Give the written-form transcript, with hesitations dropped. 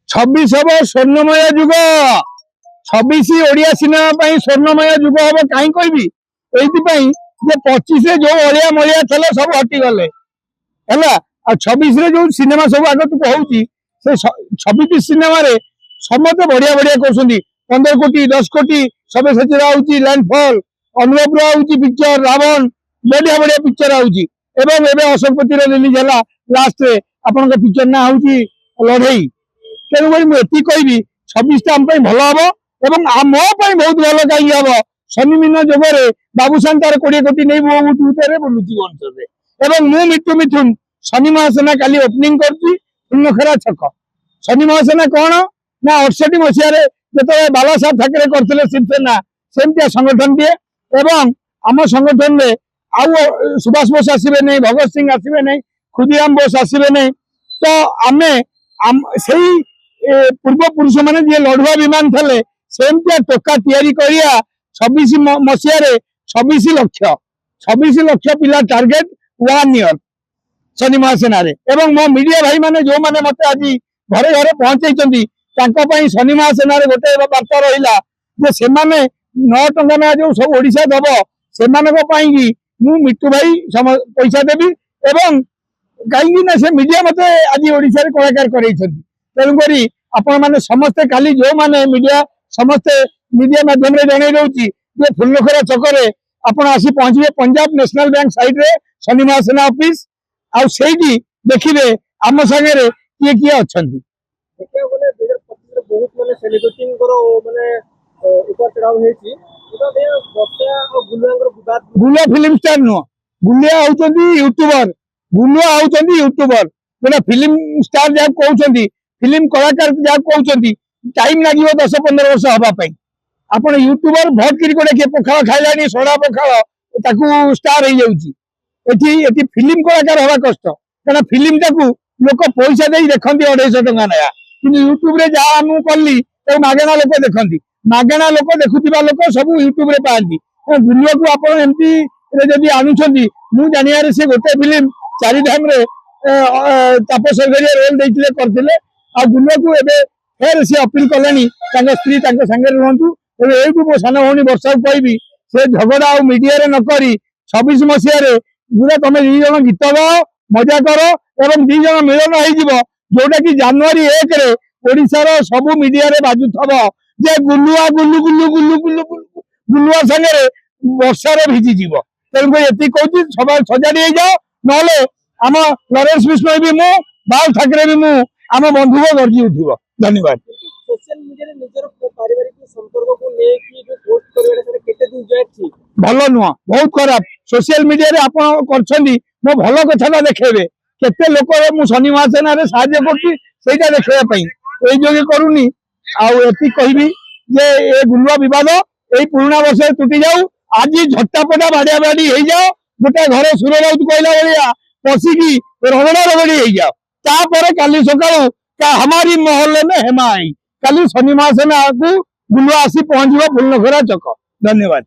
छब्बीस हम स्वर्णमय जुग 26 ओडिया सिनेमा स्वर्णमय जुग हम कहीं कहबी ये 25 जो अलिया मलिया थे सब हटिगले है 26 जो सिनेमा सब आग तू कहूँ से 26 सिनेमा समस्त बढ़िया बढ़िया कहते 15 कोटी 10 कोटी सब से लैंडफॉल अनुभव हूँ पिक्चर रावण बढ़िया बढ़िया पिक्चर आउची अशोकपति रिलीज है लास्ट आपण पिक्चर ना हूँ लड़ई तेणुक मुझे कहबी 26 आम भल हम मो बहुत भल कहीं हम शनि मीन जोगरे बाबूशान तार 20 कोटी नहीं बुलूची भुवनेश्वर मु मिठू मिथुन शनि महासेना काली ओपनिंग कर छक शनि महासेना कौन ना 68 मसीह जो बाला साहब ठाकरे करते शिवसेना सेमतिया संगठन टे आम संगठन में आउ सुभाष बोस आसबे नहीं भगत सिंह आसबे नहीं खुदीराम बोस आसबे नहीं तो आम से पूर्व पुरुष मैंने जी लड़ुआ विमान थे सेमतिया टोका तैयारी करिया 26 मसीह 26 लक्ष पिला टार्गेट 1 ईयर शनि महासेना मो मीडिया भाई मैंने जो मैंने मत आज घरे घरे पहुंचे शनि महासेना गोटे बार्ता रहा से 9 टंका ना जो सब ओडिशा दब से मु मिट्टू भाई पैसा देवी कहीं से मीडिया मत आज ओडिशा रे कलाकार कर तेणुक आपण मैंने समस्ते काली जो मैंने मीडिया समस्ते मीडिया माध्यम जन दूसरी जे फुलनखरा छकरे आपण आसी पहुंचे पंजाब नेशनल बैंक साइड रे शनि महासेना ऑफिस आईटी देखिए आम सागर किए किए अच्छा गुलिया फिल्म स्टार नुह गुलिया यूट्यूबर गुलुआ होती यूट्यूबर गोटे फिल्म स्टार जहाँ कहते फिल्म कलाकार जहाँ कहते टाइम लगे 10-15 वर्ष हाँपाई आप यूट्यूबर भटक गोटे किए पखाड़ खाइला सड़ा पखाड़ स्टार हो जाऊँगी फिल्म कलाकार हवा कष्ट क्या फिल्म टाक लोक पैसा दे देखते 250 टंका ना कि यूट्यूब जहाँ मुझे कली मगणा लोक देखती मगणा लोक देखुवा लोक सब यूट्यूब पाती गुलुआ को आप एमती आणुंट मुझे जानवर सी गोटे फिल्म 4 धाम तापस रोल देते करते गुलुआ को फेर सी अपील कले स्त्री सागर रुहतु यू मो सान भौणी वर्षा को कहबी से झगड़ा आ मीडिया नक 26 मसीह पूरा तुम 2 जन गीत गाओ मजा कर और 2 जन मिलन हो जोटा कि जनवरी 1 रे ओडिशार सब मीडिया बाजुथब जे गुलुआ गुलु गुलु गुलु गुलु गुलुआ सागर वर्षार भिजिज तेणुक ये कहूँ सब सजाड़ी जाओ ना आम लरेन्स बिश्नोई भी मु बाल ठाकरे भी मु आम बंधु को गर्जी उठिब धन्यवाद सोशल मीडिया निजर पारिवारिक संपर्क को लेकी जो पोस्ट करबे से केते दिन जाय ठीक भलो नुह बहुत खराब सोशल मीडिया रे आपण करछंदी मो भलो कथाटा देखेबे केते लोक मु शनि महासेना रे साहाय्य करछि सेटा देखबा पई एई जोगे करूनी आ एति कहबी जे ए गुलुआ विवाद एई पुराना वर्ष टूटी जाऊ आज झट्टापटा बाड़िया बाड़ी हो जाओ गोटे घर सुर राउत कहला भलिया पशिकी रगड़ा रगड़ी हो जाओ तापर काली सका हमारी मोहल्ले में हेमा आई काली शनि महासेना को गुलुआ आसी पहुंचब फुलनखरा चक धन्यवाद।